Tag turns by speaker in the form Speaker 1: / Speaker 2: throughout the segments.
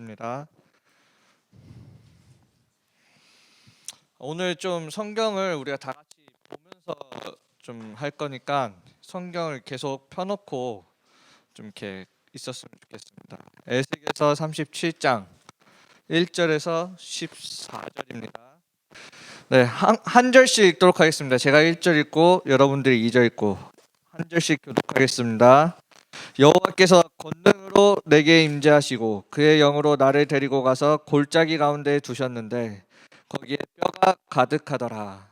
Speaker 1: 기도하겠습니다. 오늘 좀 성경을 우리가 다 같이 보면서 좀 할 거니까 성경을 계속 펴놓고 좀 이렇게 있었으면 좋겠습니다. 에스겔서 37장 1절에서 14절입니다. 네, 한 절씩 읽도록 하겠습니다. 제가 1절 읽고 여러분들이 2절 읽고 한 절씩 교독하겠습니다. 여호와께서 권능으로 내게 임재하시고 그의 영으로 나를 데리고 가서 골짜기 가운데 두셨는데 거기에 뼈가 가득하더라.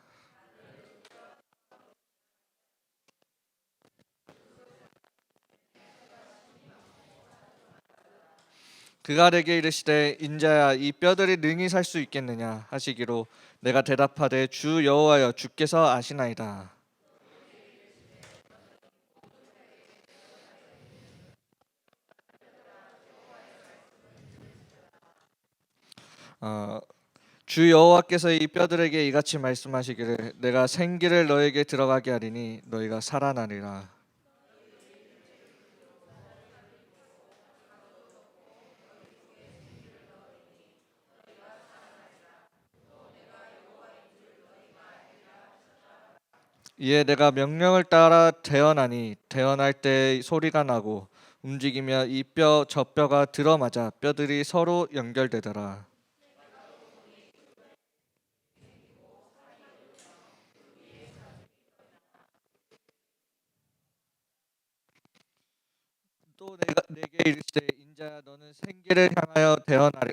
Speaker 1: 그가 내게 이르시되 인자야 이 뼈들이 능히 살 수 있겠느냐 하시기로 내가 대답하되 주 여호와여 주께서 아시나이다. 어, 주 여호와께서 이 뼈들에게 이같이 말씀하시기를 내가 생기를 너에게 들어가게 하리니 너희가 살아나리라. 이에 내가 명령을 따라 태어나니 태어날 때 소리가 나고 움직이며 이 뼈 저 뼈가 들어맞아 뼈들이 서로 연결되더라. 또 내가 내게 이르시되 인자야 너는 생기를 향하여 태어나라.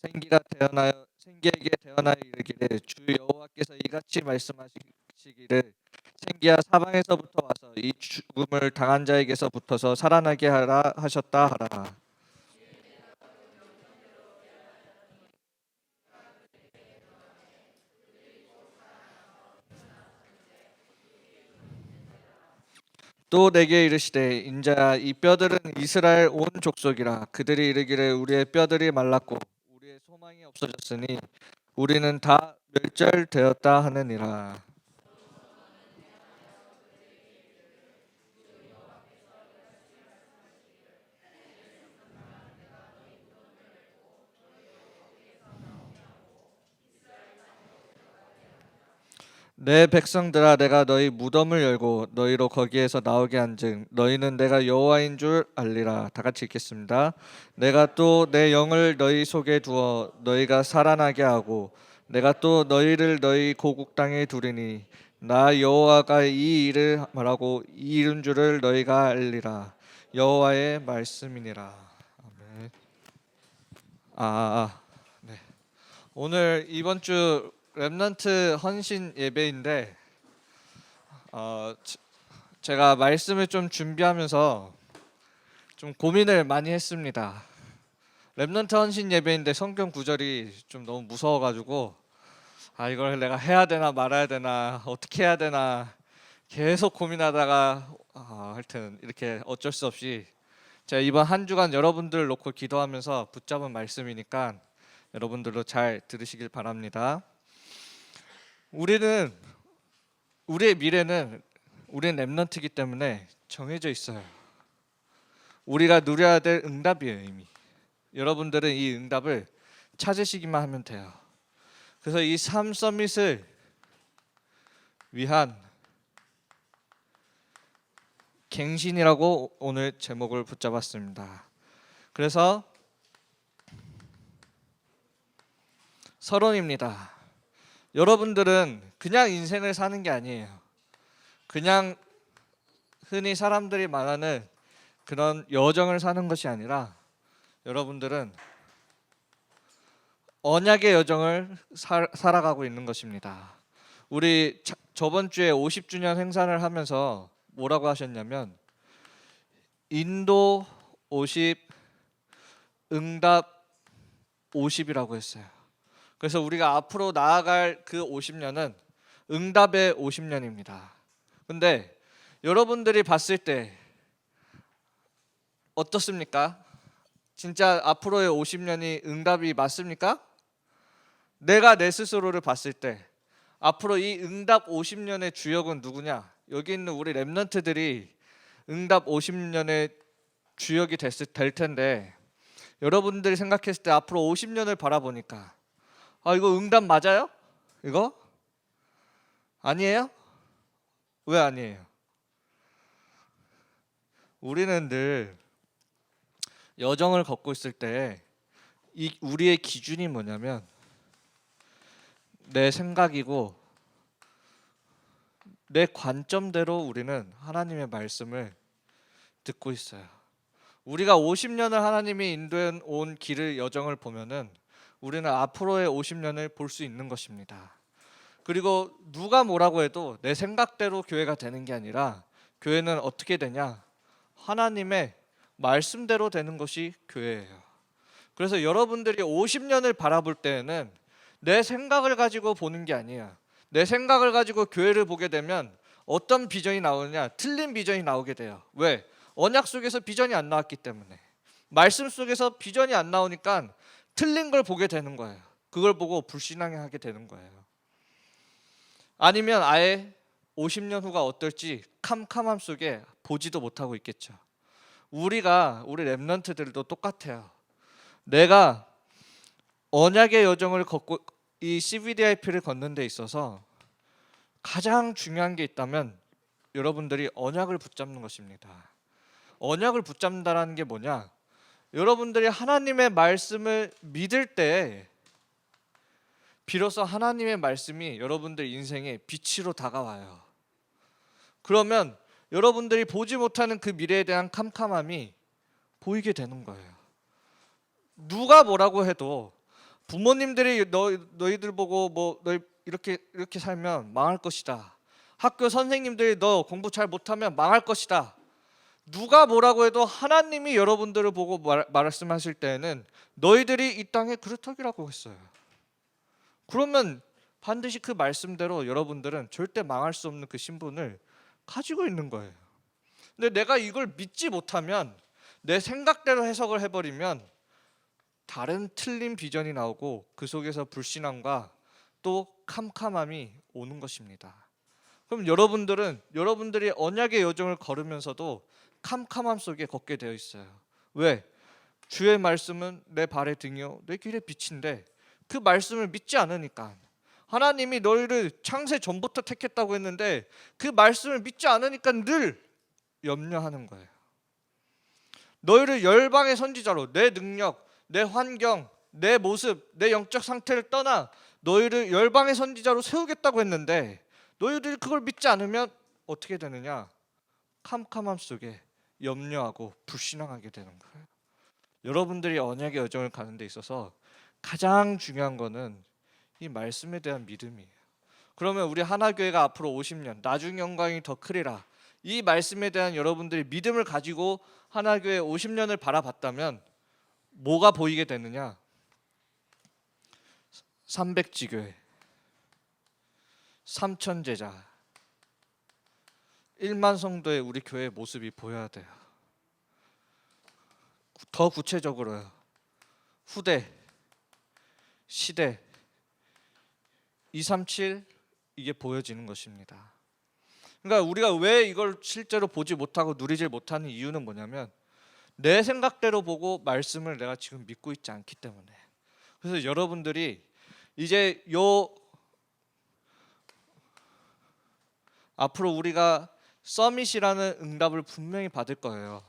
Speaker 1: 생기가 태어나여 생기에게 태어나여 이르기를 주 여호와께서 이같이 말씀하시기를 생기야 사방에서부터 와서 이 죽음을 당한 자에게서 붙어서 살아나게 하라 하셨다 하라. 또 내게 이르시되 인자야 이 뼈들은 이스라엘 온 족속이라 그들이 이르기를 우리의 뼈들이 말랐고 우리의 소망이 없어졌으니 우리는 다 멸절되었다 하느니라. 내 백성들아 내가 너희 무덤을 열고 너희로 거기에서 나오게 한즉 너희는 내가 여호와인 줄 알리라. 다 같이 읽겠습니다. 내가 또 내 영을 너희 속에 두어 너희가 살아나게 하고 내가 또 너희를 너희 고국 땅에 두리니 나 여호와가 이 일을 말하고 이 이룬 줄을 너희가 알리라. 여호와의 말씀이니라. 아멘. 네. 오늘 이번 주 렘넌트 헌신 예배인데 어, 제가 말씀을 좀 준비하면서 좀 고민을 많이 했습니다. 렘넌트 헌신 예배인데 성경 구절이 좀 너무 무서워가지고 이걸 내가 해야 되나 말아야 되나 어떻게 해야 되나 계속 고민하다가 하여튼 이렇게 어쩔 수 없이 제가 이번 한 주간 여러분들 놓고 기도하면서 붙잡은 말씀이니까 여러분들도 잘 들으시길 바랍니다. 우리는 우리의 미래는 우리는 렘넌트이기 때문에 정해져 있어요. 우리가 누려야 될 응답이에요 이미. 여러분들은 이 응답을 찾으시기만 하면 돼요. 그래서 이 삶 서밋을 위한 갱신이라고 오늘 제목을 붙잡았습니다. 그래서 서론입니다. 여러분들은 그냥 인생을 사는 게 아니에요. 그냥 흔히 사람들이 말하는 그런 여정을 사는 것이 아니라 여러분들은 언약의 여정을 살아가고 있는 것입니다. 우리 저번 주에 50주년 행사를 하면서 뭐라고 하셨냐면 인도 50, 응답 50이라고 했어요. 그래서 우리가 앞으로 나아갈 그 50년은 응답의 50년입니다. 근데 여러분들이 봤을 때 어떻습니까? 진짜 앞으로의 50년이 응답이 맞습니까? 내가 내 스스로를 봤을 때 앞으로 이 응답 50년의 주역은 누구냐? 여기 있는 우리 렘넌트들이 응답 50년의 주역이 될 텐데 여러분들이 생각했을 때 앞으로 50년을 바라보니까 이거 응답 맞아요? 이거? 아니에요? 왜 아니에요? 우리는 늘 여정을 걷고 있을 때 우리의 기준이 뭐냐면 내 생각이고 내 관점대로 우리는 하나님의 말씀을 듣고 있어요. 우리가 50년을 하나님이 인도해 온 길을 여정을 보면은 우리는 앞으로의 50년을 볼 수 있는 것입니다. 그리고 누가 뭐라고 해도 내 생각대로 교회가 되는 게 아니라 교회는 어떻게 되냐? 하나님의 말씀대로 되는 것이 교회예요. 그래서 여러분들이 50년을 바라볼 때에는 내 생각을 가지고 보는 게 아니에요. 내 생각을 가지고 교회를 보게 되면 어떤 비전이 나오느냐? 틀린 비전이 나오게 돼요. 왜? 언약 속에서 비전이 안 나왔기 때문에. 말씀 속에서 비전이 안 나오니까 틀린 걸 보게 되는 거예요. 그걸 보고 불신앙하게 되는 거예요. 아니면 아예 50년 후가 어떨지 캄캄함 속에 보지도 못하고 있겠죠. 우리 랩런트들도 똑같아요. 내가 언약의 여정을 걷고 이 CVDIP를 걷는 데 있어서 가장 중요한 게 있다면 여러분들이 언약을 붙잡는 것입니다. 언약을 붙잡는다는 게 뭐냐? 여러분들이 하나님의 말씀을 믿을 때 비로소 하나님의 말씀이 여러분들 인생의 빛으로 다가와요. 그러면 여러분들이 보지 못하는 그 미래에 대한 캄캄함이 보이게 되는 거예요. 누가 뭐라고 해도 부모님들이 너희들 보고 너희 이렇게 살면 망할 것이다. 학교 선생님들이 너 공부 잘 못하면 망할 것이다. 누가 뭐라고 해도 하나님이 여러분들을 보고 말씀하실 때에는 너희들이 이 땅의 그루터기라고 했어요. 그러면 반드시 그 말씀대로 여러분들은 절대 망할 수 없는 그 신분을 가지고 있는 거예요. 근데 내가 이걸 믿지 못하면 내 생각대로 해석을 해버리면 다른 틀린 비전이 나오고 그 속에서 불신앙과 또 캄캄함이 오는 것입니다. 그럼 여러분들이 언약의 여정을 걸으면서도 캄캄함 속에 걷게 되어 있어요. 왜? 주의 말씀은 내 발의 등이요 내 길의 빛인데 그 말씀을 믿지 않으니까 하나님이 너희를 창세 전부터 택했다고 했는데 그 말씀을 믿지 않으니까 늘 염려하는 거예요. 너희를 열방의 선지자로 내 능력, 내 환경, 내 모습, 내 영적 상태를 떠나 너희를 열방의 선지자로 세우겠다고 했는데 너희들이 그걸 믿지 않으면 어떻게 되느냐? 캄캄함 속에 염려하고 불신앙하게 되는 거예요. 여러분들이 언약의 여정을 가는 데 있어서 가장 중요한 거는 이 말씀에 대한 믿음이에요. 그러면 우리 하나교회가 앞으로 50년 나중 영광이 더 크리라 이 말씀에 대한 여러분들이 믿음을 가지고 하나교회 50년을 바라봤다면 뭐가 보이게 되느냐? 300지교회 3,000제자 1만 성도의 우리 교회의 모습이 보여야 돼요. 더 구체적으로요. 후대, 시대, 237 이게 보여지는 것입니다. 그러니까 우리가 왜 이걸 실제로 보지 못하고 누리질 못하는 이유는 뭐냐면 내 생각대로 보고 말씀을 내가 지금 믿고 있지 않기 때문에. 그래서 여러분들이 이제 앞으로 우리가 서밋이라는 응답을 분명히 받을 거예요.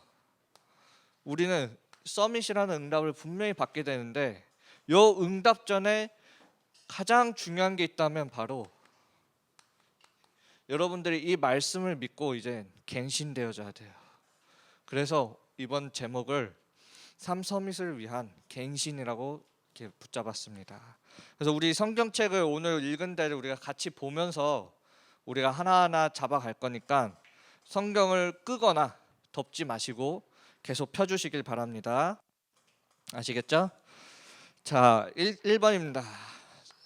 Speaker 1: 우리는 서밋이라는 응답을 분명히 받게 되는데 요 응답 전에 가장 중요한 게 있다면 바로 여러분들이 이 말씀을 믿고 이제 갱신되어져야 돼요. 그래서 이번 제목을 삼서밋을 위한 갱신이라고 이렇게 붙잡았습니다. 그래서 우리 성경책을 오늘 읽은 데를 우리가 같이 보면서 우리가 하나하나 잡아갈 거니까 성경을 끄거나 덮지 마시고 계속 펴주시길 바랍니다. 아시겠죠? 자, 1번입니다.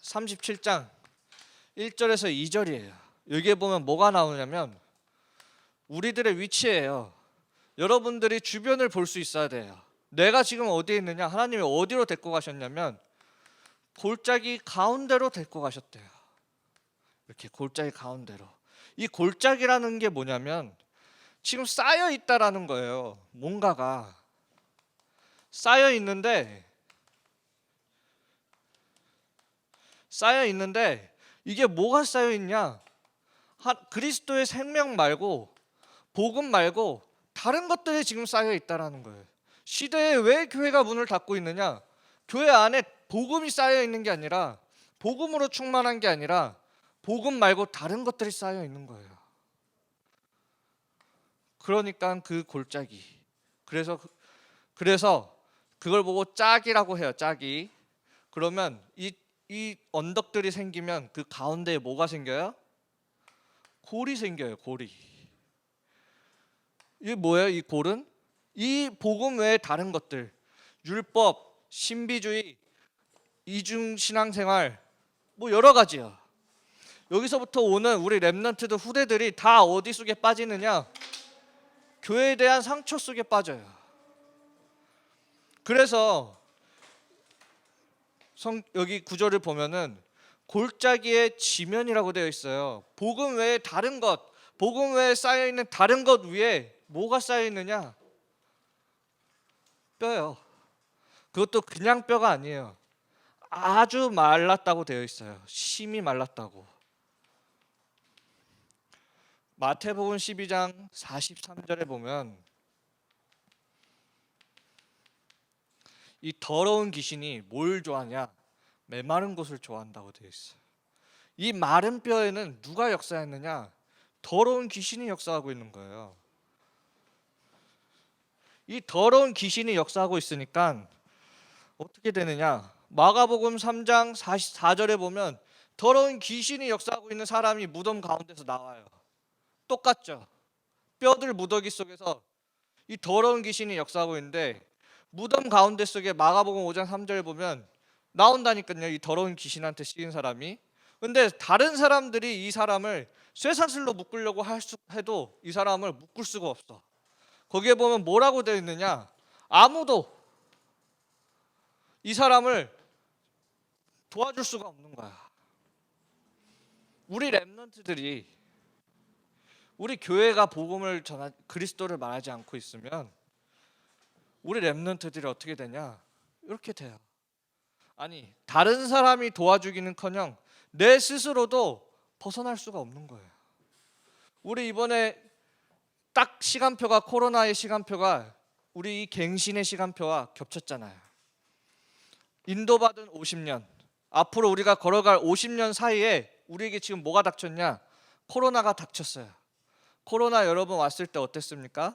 Speaker 1: 37장 1절에서 2절이에요. 여기에 보면 뭐가 나오냐면 우리들의 위치예요. 여러분들이 주변을 볼 수 있어야 돼요. 내가 지금 어디에 있느냐? 하나님이 어디로 데리고 가셨냐면 골짜기 가운데로 데리고 가셨대요. 이렇게 골짜기 가운데로. 이 골짜기라는 게 뭐냐면 지금 쌓여 있다라는 거예요. 뭔가가 쌓여 있는데 이게 뭐가 쌓여 있냐? 그리스도의 생명 말고 복음 말고 다른 것들이 지금 쌓여 있다라는 거예요. 시대에 왜 교회가 문을 닫고 있느냐? 교회 안에 복음이 쌓여 있는 게 아니라, 복음으로 충만한 게 아니라 복음 말고 다른 것들이 쌓여 있는 거예요. 그러니까 그 골짜기. 그래서 그걸 보고 짝이라고 해요. 짝이. 그러면 이 언덕들이 생기면 그 가운데에 뭐가 생겨요? 골이 생겨요. 골이. 이게 뭐예요? 이 골은? 이 복음 외에 다른 것들, 율법, 신비주의, 이중 신앙생활, 뭐 여러 가지요. 여기서부터 오는 우리 렘넌트들 후대들이 다 어디 속에 빠지느냐? 교회에 대한 상처 속에 빠져요. 그래서 여기 구절을 보면은 골짜기의 지면이라고 되어 있어요. 복음 외에 다른 것, 복음 외에 쌓여 있는 다른 것 위에 뭐가 쌓여 있느냐? 뼈요. 그것도 그냥 뼈가 아니에요. 아주 말랐다고 되어 있어요. 심히 말랐다고. 마태복음 12장 43절에 보면 이 더러운 귀신이 뭘 좋아하냐? 메마른 곳을 좋아한다고 되어 있어요. 이 마른 뼈에는 누가 역사했느냐? 더러운 귀신이 역사하고 있는 거예요. 이 더러운 귀신이 역사하고 있으니까 어떻게 되느냐? 마가복음 3장 44절에 보면 더러운 귀신이 역사하고 있는 사람이 무덤 가운데서 나와요. 똑같죠? 뼈들 무더기 속에서 이 더러운 귀신이 역사하고 있는데 무덤 가운데 속에 마가복음 5장 3절에 보면 나온다니까요. 이 더러운 귀신한테 씌인 사람이. 근데 다른 사람들이 이 사람을 쇠사슬로 묶으려고 해도 이 사람을 묶을 수가 없어. 거기에 보면 뭐라고 되어 있느냐? 아무도 이 사람을 도와줄 수가 없는 거야. 우리 렘넌트들이, 우리 교회가 복음을 그리스도를 말하지 않고 있으면 우리 렘넌트들이 어떻게 되냐? 이렇게 돼요. 아니, 다른 사람이 도와주기는커녕 내 스스로도 벗어날 수가 없는 거예요. 우리 이번에 딱 시간표가, 코로나의 시간표가 우리 이 갱신의 시간표와 겹쳤잖아요. 인도받은 50년, 앞으로 우리가 걸어갈 50년 사이에 우리에게 지금 뭐가 닥쳤냐? 코로나가 닥쳤어요. 코로나 여러분 왔을 때 어땠습니까?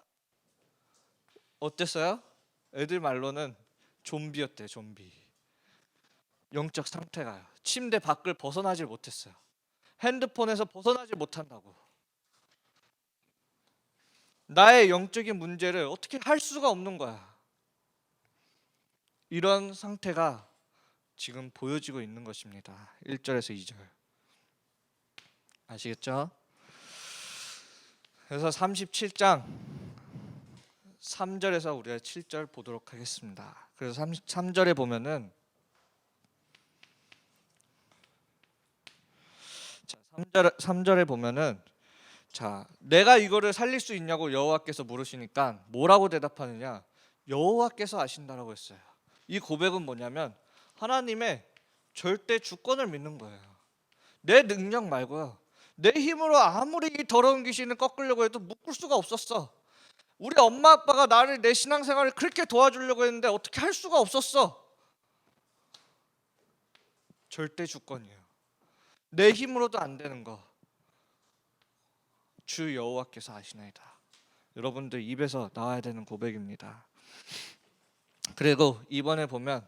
Speaker 1: 어땠어요? 애들 말로는 좀비였대요. 좀비. 영적 상태가 침대 밖을 벗어나질 못했어요. 핸드폰에서 벗어나질 못한다고. 나의 영적인 문제를 어떻게 할 수가 없는 거야. 이런 상태가 지금 보여지고 있는 것입니다. 1절에서 2절. 아시겠죠? 그래서 37장 3절에서 우리가 7절 보도록 하겠습니다. 그래서 33절에 보면은, 자, 3절에 보면은, 자, 내가 이거를 살릴 수 있냐고 여호와께서 물으시니까 뭐라고 대답하느냐? 여호와께서 아신다라고 했어요. 이 고백은 뭐냐면 하나님의 절대 주권을 믿는 거예요. 내 능력 말고요. 내 힘으로 아무리 이 더러운 귀신을 꺾으려고 해도 묶을 수가 없었어. 우리 엄마 아빠가 나를, 내 신앙생활을 그렇게 도와주려고 했는데 어떻게 할 수가 없었어. 절대 주권이에요. 내 힘으로도 안 되는 거 주 여호와께서 아시나이다. 여러분들 입에서 나와야 되는 고백입니다. 그리고 이번에 보면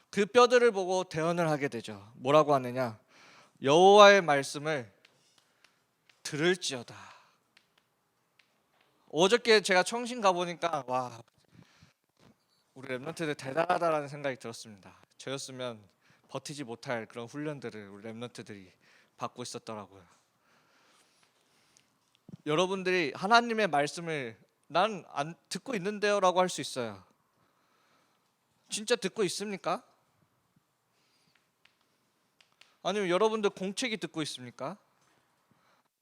Speaker 1: 그 뼈들을 보고 대언을 하게 되죠. 뭐라고 하느냐? 여호와의 말씀을 들을지어다. 어저께 제가 청신 가보니까 와, 우리 렘넌트들 대단하다라는 생각이 들었습니다. 저였으면 버티지 못할 그런 훈련들을 우리 렘넌트들이 받고 있었더라고요. 여러분들이 하나님의 말씀을 난 안 듣고 있는데요 라고 할 수 있어요. 진짜 듣고 있습니까? 아니면 여러분들 공책이 듣고 있습니까?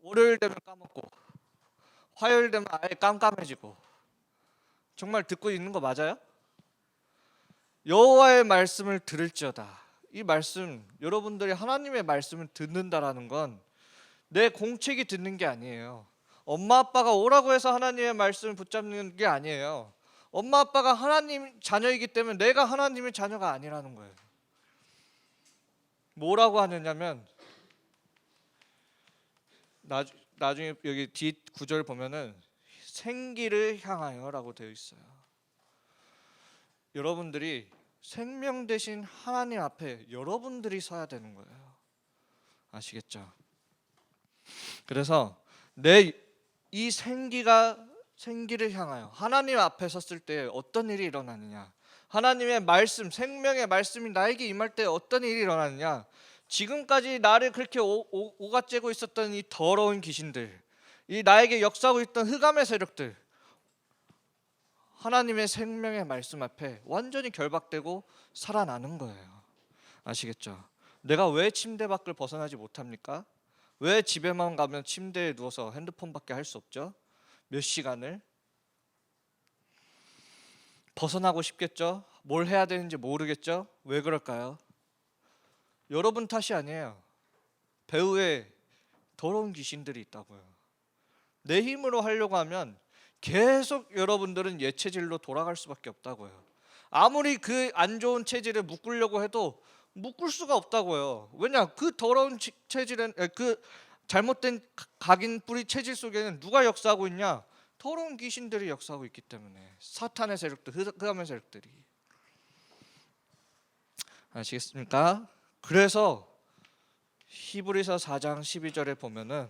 Speaker 1: 월요일 되면 까먹고 화요일 되면 아예 깜깜해지고. 정말 듣고 있는 거 맞아요? 여호와의 말씀을 들을지어다. 이 말씀, 여러분들이 하나님의 말씀을 듣는다라는 건 내 공책이 듣는 게 아니에요. 엄마 아빠가 오라고 해서 하나님의 말씀을 붙잡는 게 아니에요. 엄마 아빠가 하나님 자녀이기 때문에 내가 하나님의 자녀가 아니라는 거예요. 뭐라고 하느냐면 나중에 여기 뒷 구절 보면은 생기를 향하여라고 되어 있어요. 여러분들이 생명 대신 하나님 앞에 여러분들이 서야 되는 거예요. 아시겠죠? 그래서 내 이 생기를 향하여 하나님 앞에 섰을 때 어떤 일이 일어나느냐? 하나님의 말씀, 생명의 말씀이 나에게 임할 때 어떤 일이 일어나느냐? 지금까지 나를 그렇게 오가째고 있었던 이 더러운 귀신들, 이 나에게 역사하고 있던 흑암의 세력들, 하나님의 생명의 말씀 앞에 완전히 결박되고 살아나는 거예요. 아시겠죠? 내가 왜 침대 밖을 벗어나지 못합니까? 왜 집에만 가면 침대에 누워서 핸드폰밖에 할 수 없죠? 몇 시간을? 벗어나고 싶겠죠? 뭘 해야 되는지 모르겠죠? 왜 그럴까요? 여러분 탓이 아니에요. 배후에 더러운 귀신들이 있다고요. 내 힘으로 하려고 하면 계속 여러분들은 옛 체질로 돌아갈 수밖에 없다고요. 아무리 그 안 좋은 체질을 묶으려고 해도 묶을 수가 없다고요. 왜냐? 그 더러운 체질은 그 잘못된 각인 뿌리 체질 속에는 누가 역사하고 있냐? 더러운 귀신들이 역사하고 있기 때문에. 사탄의 세력들, 흑암의 세력들이. 아시겠습니까? 그래서 히브리서 4장 12절에 보면은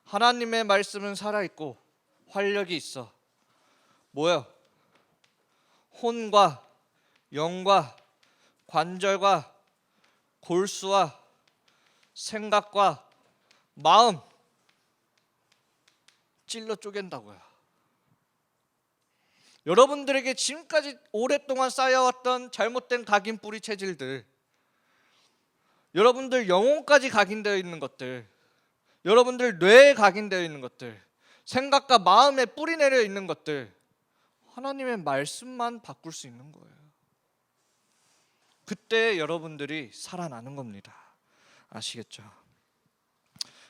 Speaker 1: 하나님의 말씀은 살아있고 활력이 있어. 뭐요? 혼과 영과 관절과 골수와 생각과 마음 찔러 쪼갠다고요. 여러분들에게 지금까지 오랫동안 쌓여왔던 잘못된 각인 뿌리 체질들, 여러분들 영혼까지 각인되어 있는 것들, 여러분들 뇌에 각인되어 있는 것들, 생각과 마음에 뿌리 내려 있는 것들, 하나님의 말씀만 바꿀 수 있는 거예요. 그때 여러분들이 살아나는 겁니다. 아시겠죠?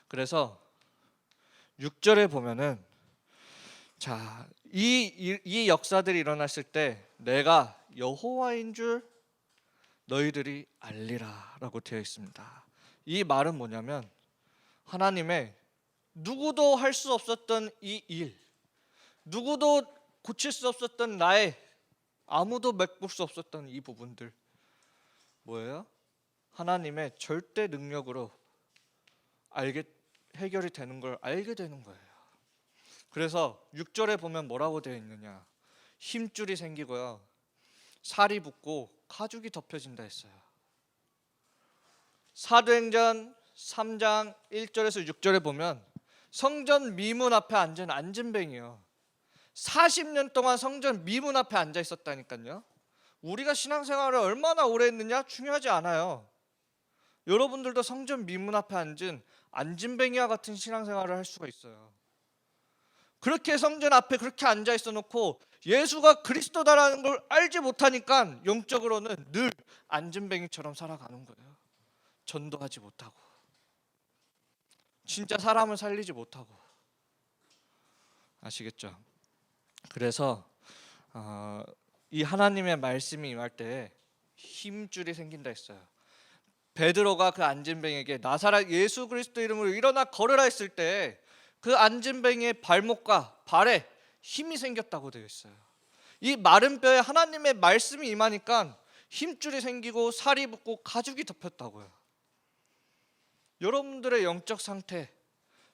Speaker 1: 그래서 6절에 보면은 자, 이 역사들이 일어났을 때 내가 여호와인 줄 너희들이 알리라라고 되어 있습니다. 이 말은 뭐냐면 하나님의 누구도 할 수 없었던 이 일, 누구도 고칠 수 없었던 나의 아무도 메꿀 수 없었던 이 부분들 뭐예요? 하나님의 절대 능력으로 해결이 되는 걸 알게 되는 거예요. 그래서 6절에 보면 뭐라고 되어 있느냐? 힘줄이 생기고요, 살이 붙고 가죽이 덮여진다 했어요. 사도행전 3장 1절에서 6절에 보면 성전 미문 앞에 앉은 안진뱅이요, 40년 동안 성전 미문 앞에 앉아 있었다니까요. 우리가 신앙생활을 얼마나 오래 했느냐 중요하지 않아요. 여러분들도 성전 미문 앞에 앉은 안진뱅이와 같은 신앙생활을 할 수가 있어요. 그렇게 성전 앞에 그렇게 앉아 있어 놓고 예수가 그리스도다라는 걸 알지 못하니까 영적으로는 늘 안진뱅이처럼 살아가는 거예요. 전도하지 못하고 진짜 사람을 살리지 못하고. 아시겠죠? 그래서 이 하나님의 말씀이 임할 때 힘줄이 생긴다 했어요. 베드로가 그 안진뱅이에게 나사렛 예수 그리스도 이름으로 일어나 걸으라 했을 때 그 안진뱅이의 발목과 발에 힘이 생겼다고 되어 있어요. 이 마른 뼈에 하나님의 말씀이 임하니까 힘줄이 생기고 살이 붙고 가죽이 덮였다고요. 여러분들의 영적 상태,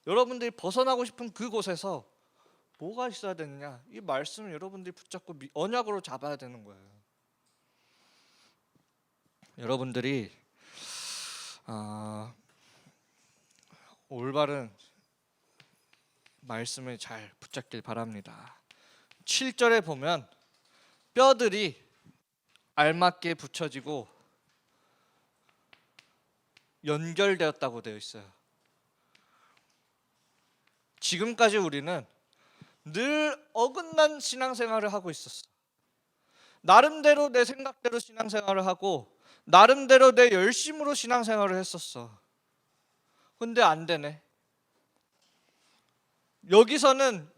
Speaker 1: 여러분들이 벗어나고 싶은 그곳에서 뭐가 있어야 되느냐? 이 말씀을 여러분들이 붙잡고 언약으로 잡아야 되는 거예요. 여러분들이 올바른 말씀을 잘 붙잡길 바랍니다. 7절에 보면 뼈들이 알맞게 붙여지고 연결되었다고 되어 있어요. 지금까지 우리는 늘 어긋난 신앙생활을 하고 있었어. 나름대로 내 생각대로 신앙생활을 하고 나름대로 내 열심으로 신앙생활을 했었어. 근데 안 되네. 여기서는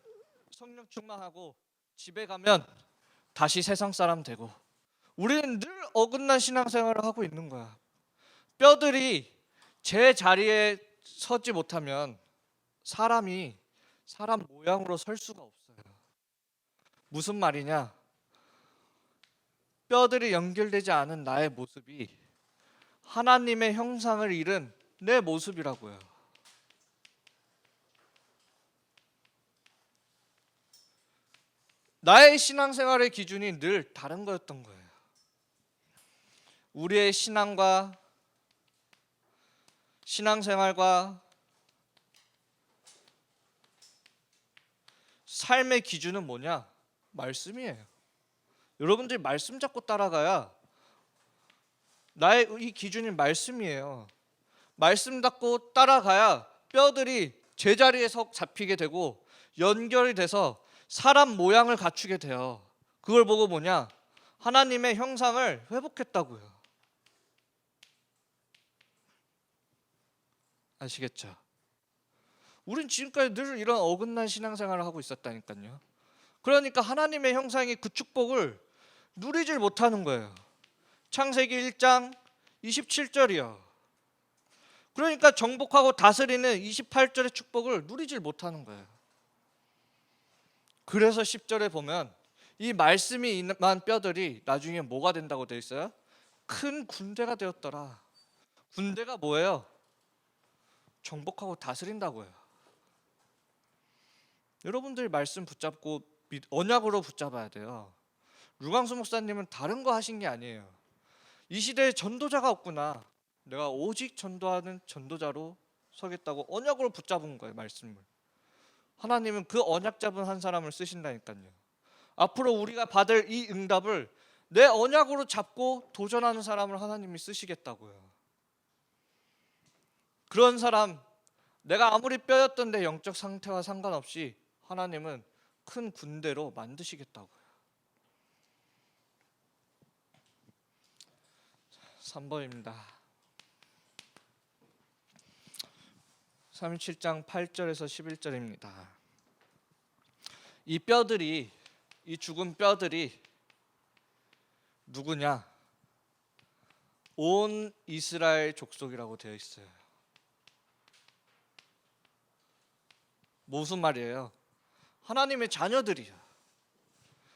Speaker 1: 성령 충만하고 집에 가면 다시 세상 사람 되고 우리는 늘 어긋난 신앙생활을 하고 있는 거야. 뼈들이 제 자리에 서지 못하면 사람이 사람 모양으로 설 수가 없어요. 무슨 말이냐? 뼈들이 연결되지 않은 나의 모습이 하나님의 형상을 잃은 내 모습이라고요. 나의 신앙생활의 기준이 늘 다른 거였던 거예요. 우리의 신앙생활과 삶의 기준은 뭐냐? 말씀이에요. 여러분들이 말씀 잡고 따라가야 나의 이 기준이 말씀이에요. 말씀 잡고 따라가야 뼈들이 제자리에 잡히게 되고 연결이 돼서 사람 모양을 갖추게 돼요. 그걸 보고 뭐냐? 하나님의 형상을 회복했다고요. 아시겠죠? 우린 지금까지 늘 이런 어긋난 신앙생활을 하고 있었다니까요. 그러니까 하나님의 형상이 그 축복을 누리질 못하는 거예요. 창세기 1장 27절이요. 그러니까 정복하고 다스리는 28절의 축복을 누리질 못하는 거예요. 그래서 10절에 보면 이 말씀이 임한 뼈들이 나중에 뭐가 된다고 되어 있어요? 큰 군대가 되었더라. 군대가 뭐예요? 정복하고 다스린다고요. 여러분들이 말씀 붙잡고 언약으로 붙잡아야 돼요. 류광수 목사님은 다른 거 하신 게 아니에요. 이 시대에 전도자가 없구나. 내가 오직 전도하는 전도자로 서겠다고 언약으로 붙잡은 거예요. 말씀을. 하나님은 그 언약 잡은 한 사람을 쓰신다니까요. 앞으로 우리가 받을 이 응답을 내 언약으로 잡고 도전하는 사람을 하나님이 쓰시겠다고요. 그런 사람, 내가 아무리 뼈였던 내 영적 상태와 상관없이 하나님은 큰 군대로 만드시겠다고요. 3번입니다. 37장 8절에서 11절입니다. 이 뼈들이, 이 죽은 뼈들이 누구냐? 온 이스라엘 족속이라고 되어 있어요. 무슨 말이에요? 하나님의 자녀들이야.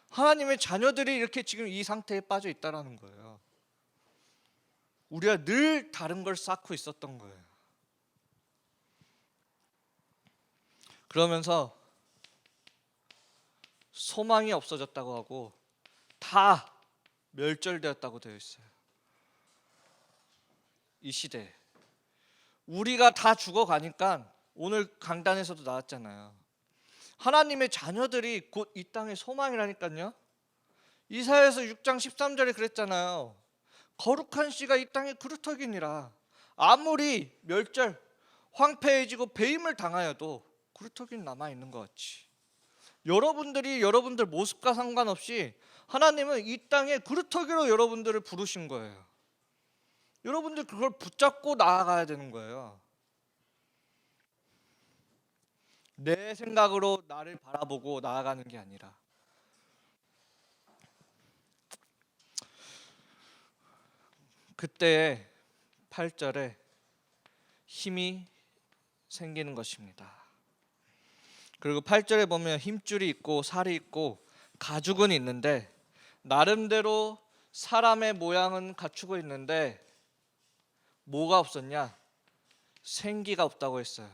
Speaker 1: 하나님의 자녀들이 이렇게 지금 이 상태에 빠져 있다라는 거예요. 우리가 늘 다른 걸 쌓고 있었던 거예요. 그러면서 소망이 없어졌다고 하고 다 멸절되었다고 되어 있어요. 이 시대 우리가 다 죽어가니까 오늘 강단에서도 나왔잖아요. 하나님의 자녀들이 곧 이 땅의 소망이라니까요. 이사야서 6장 13절에 그랬잖아요. 거룩한 씨가 이 땅에 그루터기니라. 아무리 멸절, 황폐해지고 배임을 당하여도 그루터기는 남아있는 것 같이 여러분들이 여러분들 모습과 상관없이 하나님은 이 땅에 그루터기로 여러분들을 부르신 거예요. 여러분들 그걸 붙잡고 나아가야 되는 거예요. 내 생각으로 나를 바라보고 나아가는 게 아니라. 그때 8절에 힘이 생기는 것입니다. 그리고 8절에 보면 힘줄이 있고 살이 있고 가죽은 있는데 나름대로 사람의 모양은 갖추고 있는데 뭐가 없었냐? 생기가 없다고 했어요.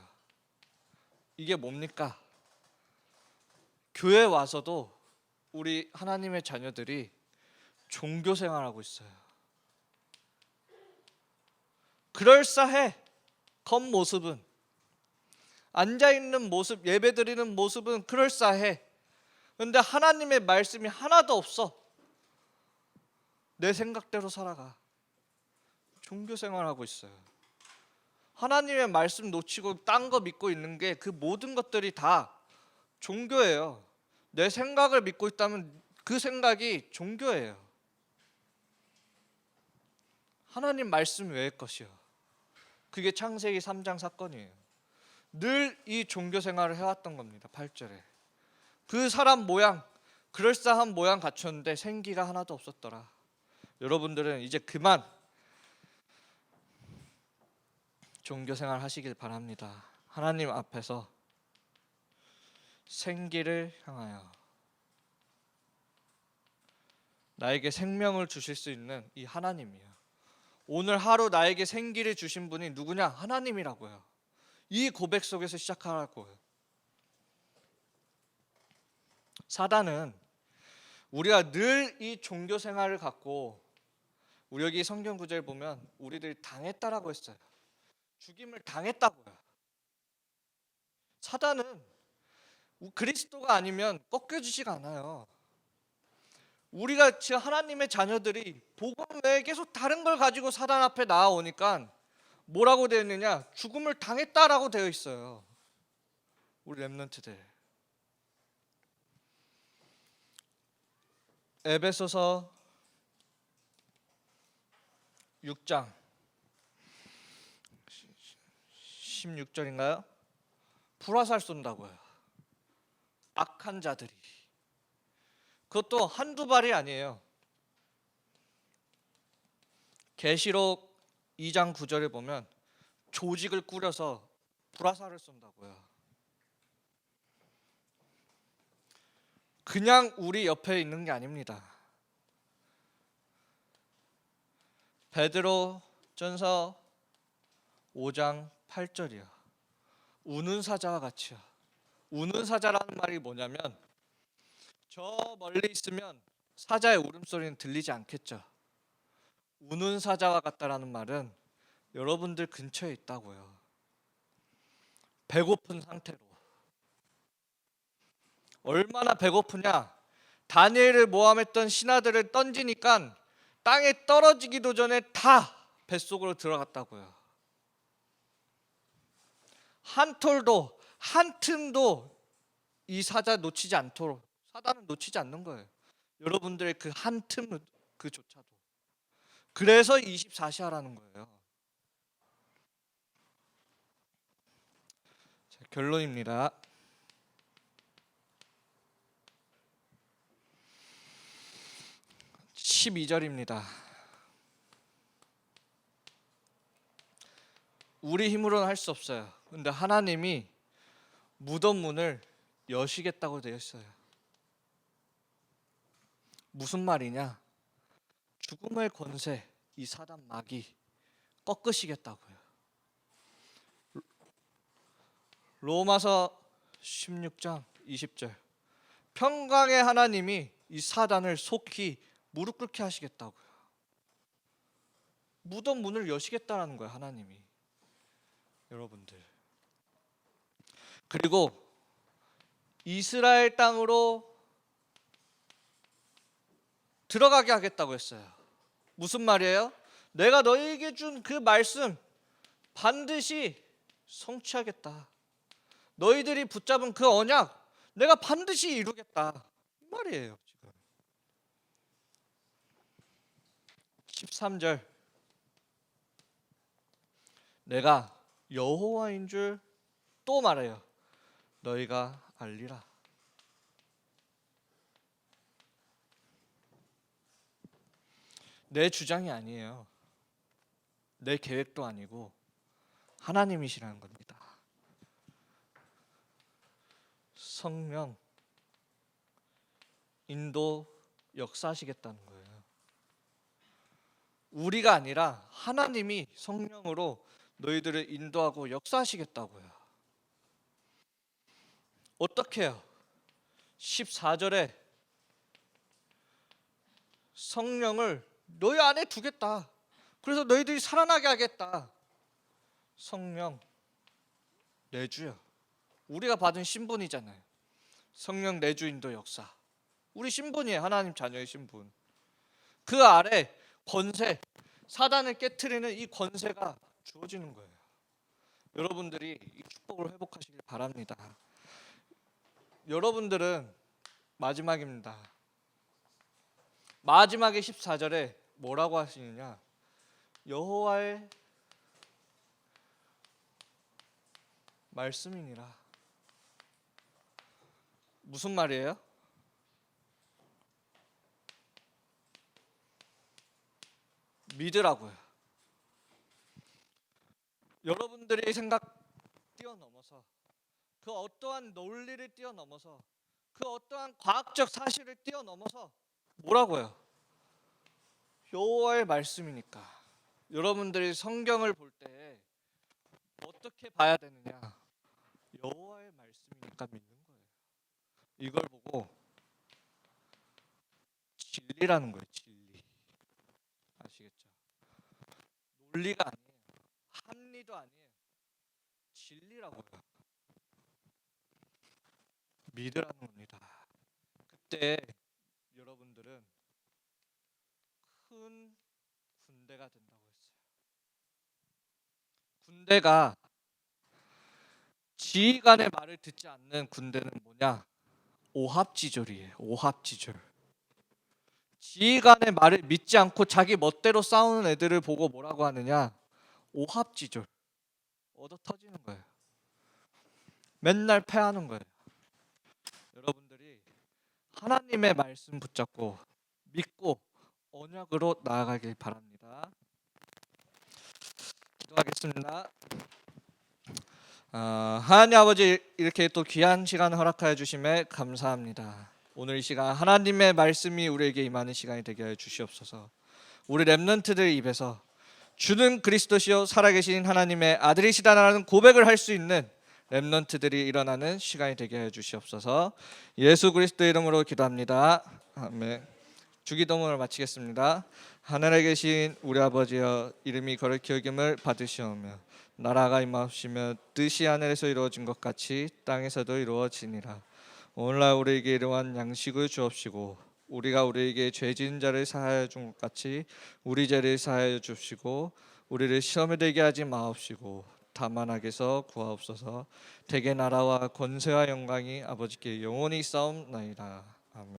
Speaker 1: 이게 뭡니까? 교회 와서도 우리 하나님의 자녀들이 종교 생활하고 있어요. 그럴싸해. 겉모습은 앉아있는 모습, 예배드리는 모습은 그럴싸해. 그런데 하나님의 말씀이 하나도 없어. 내 생각대로 살아가. 종교 생활하고 있어요. 하나님의 말씀 놓치고 딴 거 믿고 있는 게 그 모든 것들이 다 종교예요. 내 생각을 믿고 있다면 그 생각이 종교예요. 하나님 말씀 외의 것이요. 그게 창세기 3장 사건이에요. 늘 이 종교 생활을 해왔던 겁니다. 8절에 그 사람 모양, 그럴싸한 모양 갖췄는데 생기가 하나도 없었더라. 여러분들은 이제 그만 종교 생활 하시길 바랍니다. 하나님 앞에서 생기를 향하여 나에게 생명을 주실 수 있는 이 하나님이에요. 오늘 하루 나에게 생기를 주신 분이 누구냐? 하나님이라고요. 이 고백 속에서 시작하라고요. 사단은 우리가 늘 이 종교 생활을 갖고, 우리 여기 성경 구절 보면 우리들이 당했다라고 했어요. 죽임을 당했다고요. 사단은 그리스도가 아니면 꺾여지지가 않아요. 우리가 지금 하나님의 자녀들이 복음 외에 계속 다른 걸 가지고 사단 앞에 나아오니까 뭐라고 되어 있느냐? 죽음을 당했다라고 되어 있어요. 우리 렘넌트들. 에베소서 6장 16절인가요? 불화살 쏜다고요. 악한 자들이. 그것도 한두 발이 아니에요. 계시록 2장 9절에 보면 조직을 꾸려서 불화살을 쏜다고요. 그냥 우리 옆에 있는 게 아닙니다. 베드로 전서 5장 8절이요. 우는 사자와 같이요. 우는 사자라는 말이 뭐냐면 저 멀리 있으면 사자의 울음소리는 들리지 않겠죠. 우는 사자와 같다라는 말은 여러분들 근처에 있다고요. 배고픈 상태로. 얼마나 배고프냐? 다니엘을 모함했던 신하들을 던지니까 땅에 떨어지기도 전에 다 뱃속으로 들어갔다고요. 한 톨도 한 틈도 이 사자 놓치지 않도록 사단은 놓치지 않는 거예요. 여러분들의 그 한 틈 그조차도. 그래서 24시 하라는 거예요. 자, 결론입니다. (12절입니다) 우리 힘으로는 할 수 없어요. 근데 하나님이 무덤 문을 여시겠다고 되어 있어요. 무슨 말이냐? 죽음의 권세, 이 사단 마귀 꺾으시겠다고요. 로마서 16장 20절 평강의 하나님이 이 사단을 속히 무릎 꿇게 하시겠다고요. 무덤 문을 여시겠다라는 거예요, 하나님이. 여러분들. 그리고 이스라엘 땅으로 들어가게 하겠다고 했어요. 무슨 말이에요? 내가 너희에게 준 그 말씀 반드시 성취하겠다. 너희들이 붙잡은 그 언약 내가 반드시 이루겠다. 이 말이에요. 지금 13절 내가 여호와인 줄 또 말해요. 너희가 알리라. 내 주장이 아니에요. 내 계획도 아니고 하나님이시라는 겁니다. 성령 인도 역사하시겠다는 거예요. 우리가 아니라 하나님이 성령으로 너희들을 인도하고 역사하시겠다고요. 어떻게 해요? 14절에 성령을 너희 안에 두겠다. 그래서 너희들이 살아나게 하겠다. 성령 내주요. 우리가 받은 신분이잖아요. 성령 내주 인도 역사. 우리 신분이에요. 하나님 자녀의 신분. 그 아래 권세, 사단을 깨트리는 이 권세가 주어지는 거예요. 여러분들이 이 축복을 회복하시길 바랍니다. 여러분들은 마지막입니다. 마지막에 14절에 뭐라고 하시느냐? 여호와의 말씀이니라. 무슨 말이에요? 믿으라고요. 여러분들이 생각 뛰어넘어서, 그 어떠한 논리를 뛰어넘어서, 그 어떠한 과학적 사실을 뛰어넘어서 뭐라고요? 여호와의 말씀이니까. 여러분들이 성경을 볼 때 어떻게 봐야 되느냐? 여호와의 말씀이니까 믿는 거예요. 이걸 보고 진리라는 거예요. 진리. 아시겠죠? 논리가 아니에요. 합리도 아니에요. 진리라고요. 믿으라는 겁니다. 그때 여러분들은 큰 군대가 된다고 했어요. 군대가 지휘관의 말을 듣지 않는 군대는 뭐냐? 오합지졸이에요. 오합지졸. 지휘관의 말을 믿지 않고 자기 멋대로 싸우는 애들을 보고 뭐라고 하느냐? 오합지졸. 얻어 터지는 거예요. 맨날 패하는 거예요. 여러분들이 하나님의 말씀 붙잡고 믿고 언약으로 나아가길 바랍니다. 기도하겠습니다. 하나님 아버지, 이렇게 또 귀한 시간 허락하여 주심에 감사합니다. 오늘 이 시간 하나님의 말씀이 우리에게 임하는 시간이 되게 하여 주시옵소서. 우리 렘넌트들 입에서 주는 그리스도시요 살아계신 하나님의 아들이시다라는 고백을 할 수 있는 렘넌트들이 일어나는 시간이 되게 하여 주시옵소서. 예수 그리스도 이름으로 기도합니다. 아멘. 주기도문을 마치겠습니다. 하늘에 계신 우리 아버지여, 이름이 거룩히 여김을 받으시오며 나라가 임하옵시며 뜻이 하늘에서 이루어진 것 같이 땅에서도 이루어지니라. 오늘날 우리에게 일용할 양식을 주옵시고 우리가 우리에게 죄 지은 자를 사하여 준 것 같이 우리 죄를 사하여 주옵시고 우리를 시험에 들게 하지 마옵시고 다만 악에서 구하옵소서. 대개 나라와 권세와 영광이 아버지께 영원히 있사옵나이다.